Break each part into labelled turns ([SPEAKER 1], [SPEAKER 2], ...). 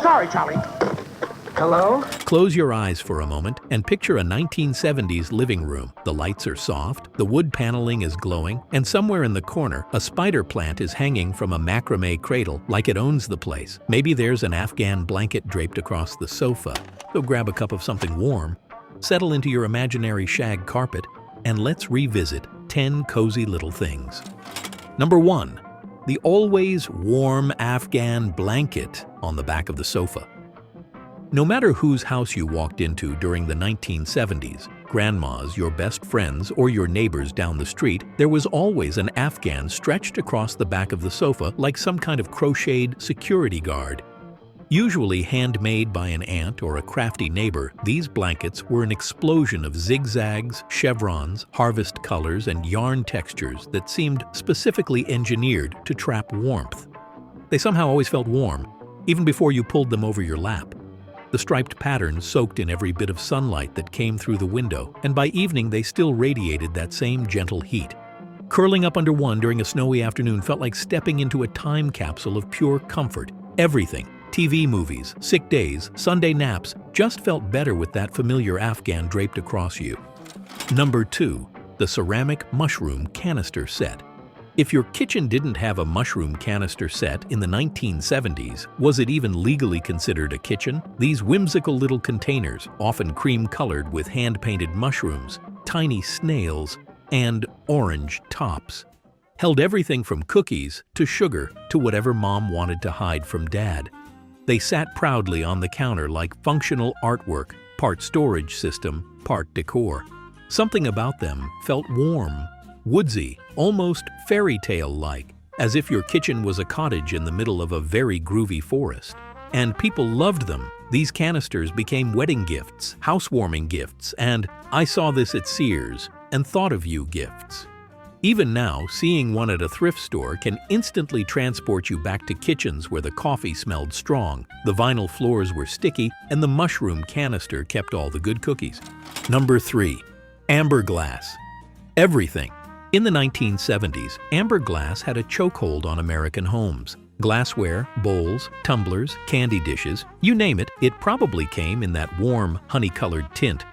[SPEAKER 1] Sorry, Charlie. Hello?
[SPEAKER 2] Close your eyes for a moment and picture a 1970s living room. The lights are soft, the wood paneling is glowing, and somewhere in the corner, a spider plant is hanging from a macrame cradle like it owns the place. Maybe there's an Afghan blanket draped across the sofa. So grab a cup of something warm, settle into your imaginary shag carpet, and let's revisit 10 cozy little things. Number 1. The always warm Afghan blanket on the back of the sofa. No matter whose house you walked into during the 1970s, grandma's, your best friends, or your neighbors down the street, there was always an Afghan stretched across the back of the sofa like some kind of crocheted security guard. Usually handmade by an aunt or a crafty neighbor, these blankets were an explosion of zigzags, chevrons, harvest colors, and yarn textures that seemed specifically engineered to trap warmth. They somehow always felt warm, even before you pulled them over your lap. The striped patterns soaked in every bit of sunlight that came through the window, and by evening they still radiated that same gentle heat. Curling up under one during a snowy afternoon felt like stepping into a time capsule of pure comfort. Everything, TV movies, sick days, Sunday naps, just felt better with that familiar Afghan draped across you. Number 2. The ceramic mushroom canister set. If your kitchen didn't have a mushroom canister set in the 1970s, was it even legally considered a kitchen? These whimsical little containers, often cream-colored with hand-painted mushrooms, tiny snails, and orange tops, held everything from cookies to sugar to whatever mom wanted to hide from dad. They sat proudly on the counter like functional artwork, part storage system, part decor. Something about them felt warm, woodsy, almost fairy tale-like, as if your kitchen was a cottage in the middle of a very groovy forest. And people loved them. These canisters became wedding gifts, housewarming gifts, and "I saw this at Sears and thought of you" gifts. Even now, seeing one at a thrift store can instantly transport you back to kitchens where the coffee smelled strong, the vinyl floors were sticky, and the mushroom canister kept all the good cookies. Number 3. Amber glass. Everything. In the 1970s, amber glass had a chokehold on American homes. Glassware, bowls, tumblers, candy dishes, you name it, it probably came in that warm, honey-colored tint.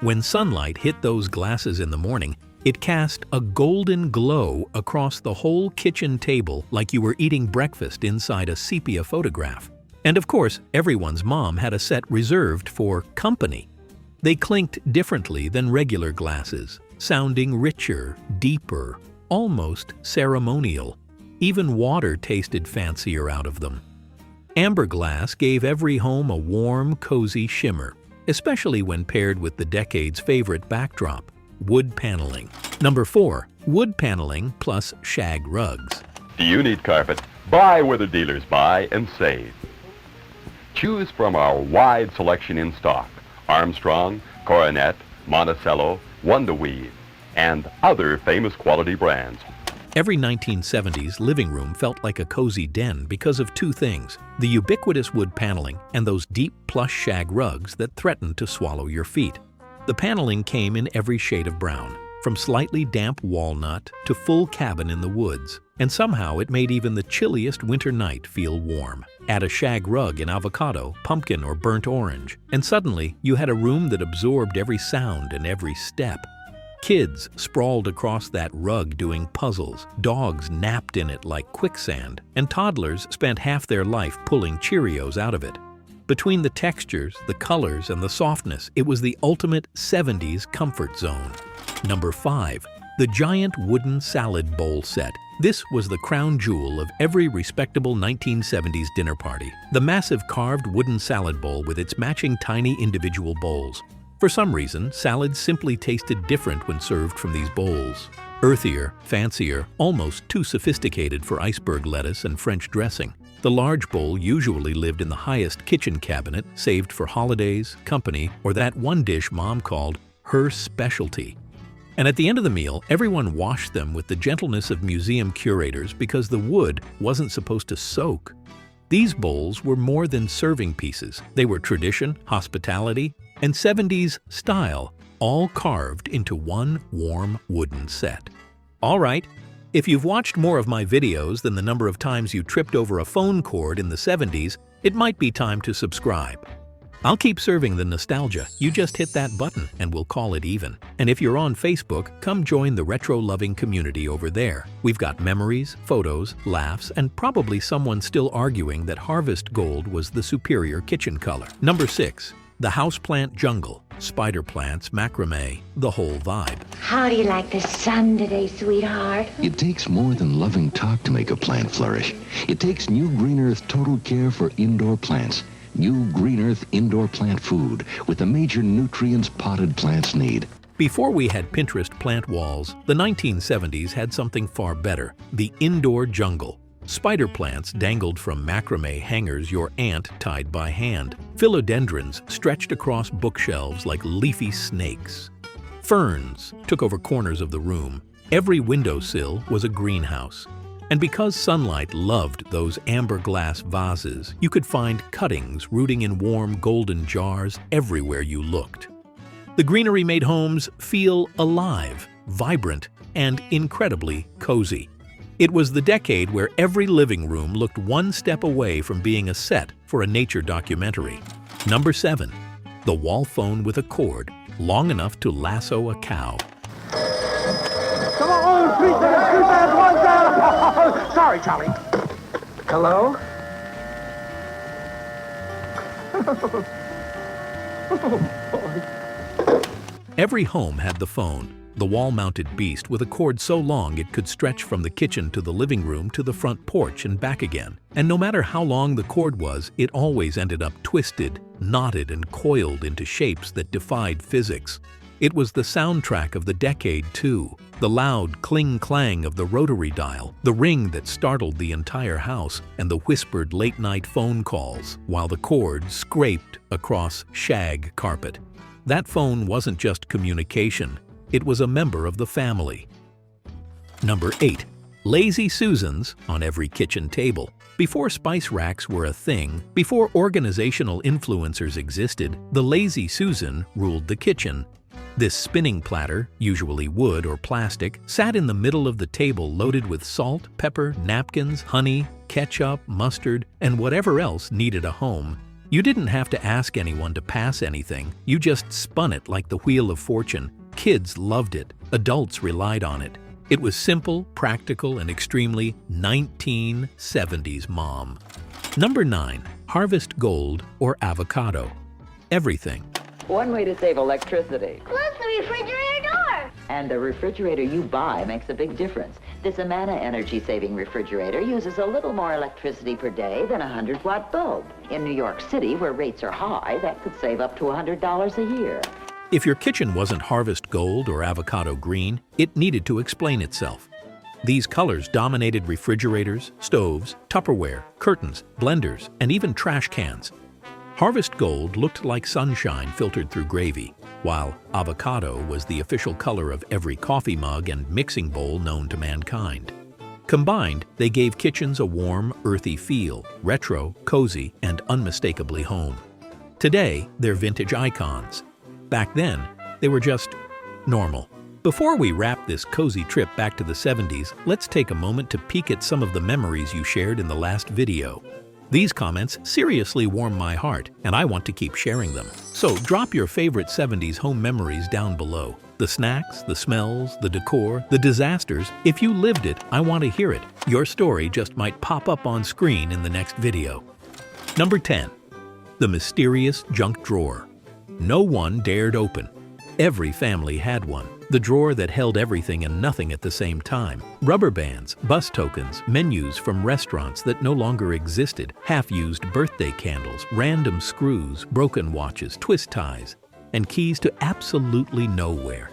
[SPEAKER 2] When sunlight hit those glasses in the morning, it cast a golden glow across the whole kitchen table like you were eating breakfast inside a sepia photograph. And of course, everyone's mom had a set reserved for company. They clinked differently than regular glasses, sounding richer, deeper, almost ceremonial. Even water tasted fancier out of them. Amber glass gave every home a warm, cozy shimmer, especially when paired with the decade's favorite backdrop, wood paneling. Number 4. Wood paneling plus shag rugs.
[SPEAKER 3] Do you need carpet? Buy where the dealers buy and save. Choose from our wide selection in stock: Armstrong, Coronet, Monticello, Wonder Weave, and other famous quality brands.
[SPEAKER 2] Every 1970s living room felt like a cozy den because of two things: the ubiquitous wood paneling and those deep plush shag rugs that threatened to swallow your feet. The paneling came in every shade of brown, from slightly damp walnut to full cabin in the woods, and somehow it made even the chilliest winter night feel warm. Add a shag rug in avocado, pumpkin, or burnt orange, and suddenly you had a room that absorbed every sound and every step. Kids sprawled across that rug doing puzzles, dogs napped in it like quicksand, and toddlers spent half their life pulling Cheerios out of it. Between the textures, the colors, and the softness, it was the ultimate 70s comfort zone. Number 5. The giant wooden salad bowl set. This was the crown jewel of every respectable 1970s dinner party. The massive carved wooden salad bowl with its matching tiny individual bowls. For some reason, salads simply tasted different when served from these bowls. Earthier, fancier, almost too sophisticated for iceberg lettuce and French dressing. The large bowl usually lived in the highest kitchen cabinet, saved for holidays, company, or that one dish mom called her specialty. And at the end of the meal, everyone washed them with the gentleness of museum curators because the wood wasn't supposed to soak. These bowls were more than serving pieces. They were tradition, hospitality, and 70s style, all carved into one warm wooden set. All right, if you've watched more of my videos than the number of times you tripped over a phone cord in the 70s, it might be time to subscribe. I'll keep serving the nostalgia. You just hit that button and we'll call it even. And if you're on Facebook, come join the retro-loving community over there. We've got memories, photos, laughs, and probably someone still arguing that Harvest Gold was the superior kitchen color. Number 6. The houseplant jungle. Spider plants, macrame, the whole vibe.
[SPEAKER 4] How do you like the sun today, sweetheart?
[SPEAKER 5] It takes more than loving talk to make a plant flourish. It takes New Green Earth Total Care for indoor plants. New Green Earth indoor plant food with the major nutrients potted plants need.
[SPEAKER 2] Before we had Pinterest plant walls, the 1970s had something far better, the indoor jungle. Spider plants dangled from macrame hangers your aunt tied by hand. Philodendrons stretched across bookshelves like leafy snakes. Ferns took over corners of the room. Every windowsill was a greenhouse. And because sunlight loved those amber glass vases, you could find cuttings rooting in warm golden jars everywhere you looked. The greenery made homes feel alive, vibrant, and incredibly cozy. It was the decade where every living room looked one step away from being a set for a nature documentary. Number 7. The wall phone with a cord long enough to lasso a cow.
[SPEAKER 1] Come on, 3 seconds, 2 seconds, 1 second. Sorry, Charlie. Hello?
[SPEAKER 2] Every home had the phone, the wall-mounted beast with a cord so long it could stretch from the kitchen to the living room to the front porch and back again. And no matter how long the cord was, it always ended up twisted, knotted, and coiled into shapes that defied physics. It was the soundtrack of the decade, too. The loud cling-clang of the rotary dial, the ring that startled the entire house, and the whispered late-night phone calls, while the cord scraped across shag carpet. That phone wasn't just communication. It was a member of the family. Number 8. Lazy Susans on every kitchen table. Before spice racks were a thing, before organizational influencers existed, the Lazy Susan ruled the kitchen. This spinning platter, usually wood or plastic, sat in the middle of the table loaded with salt, pepper, napkins, honey, ketchup, mustard, and whatever else needed a home. You didn't have to ask anyone to pass anything. You just spun it like the Wheel of Fortune. Kids loved it. Adults relied on it. It was simple, practical, and extremely 1970s mom. Number 9. Harvest Gold or avocado. Everything.
[SPEAKER 6] One way to save electricity.
[SPEAKER 4] Close the refrigerator door.
[SPEAKER 6] And the refrigerator you buy makes a big difference. This Americana energy-saving refrigerator uses a little more electricity per day than a 100-watt bulb. In New York City, where rates are high, that could save up to $100 a year.
[SPEAKER 2] If your kitchen wasn't Harvest Gold or avocado green, it needed to explain itself. These colors dominated refrigerators, stoves, Tupperware, curtains, blenders, and even trash cans. Harvest Gold looked like sunshine filtered through gravy, while avocado was the official color of every coffee mug and mixing bowl known to mankind. Combined, they gave kitchens a warm, earthy feel, retro, cozy, and unmistakably home. Today, they're vintage icons. Back then, they were just normal. Before we wrap this cozy trip back to the 70s, let's take a moment to peek at some of the memories you shared in the last video. These comments seriously warm my heart, and I want to keep sharing them. So drop your favorite 70s home memories down below. The snacks, the smells, the decor, the disasters. If you lived it, I want to hear it. Your story just might pop up on screen in the next video. Number 10. The mysterious junk drawer. No one dared open. Every family had one. The drawer that held everything and nothing at the same time. Rubber bands, bus tokens, menus from restaurants that no longer existed, half-used birthday candles, random screws, broken watches, twist ties, and keys to absolutely nowhere.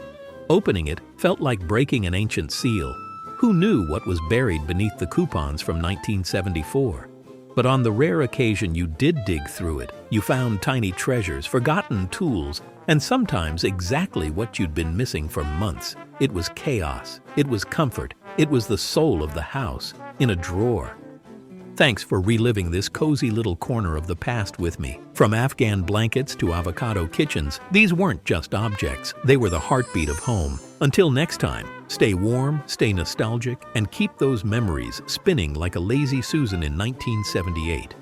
[SPEAKER 2] Opening it felt like breaking an ancient seal. Who knew what was buried beneath the coupons from 1974? But on the rare occasion you did dig through it, you found tiny treasures, forgotten tools, and sometimes exactly what you'd been missing for months. It was chaos. It was comfort. It was the soul of the house, in a drawer. Thanks for reliving this cozy little corner of the past with me. From Afghan blankets to avocado kitchens, these weren't just objects. They were the heartbeat of home. Until next time, stay warm, stay nostalgic, and keep those memories spinning like a lazy Susan in 1978.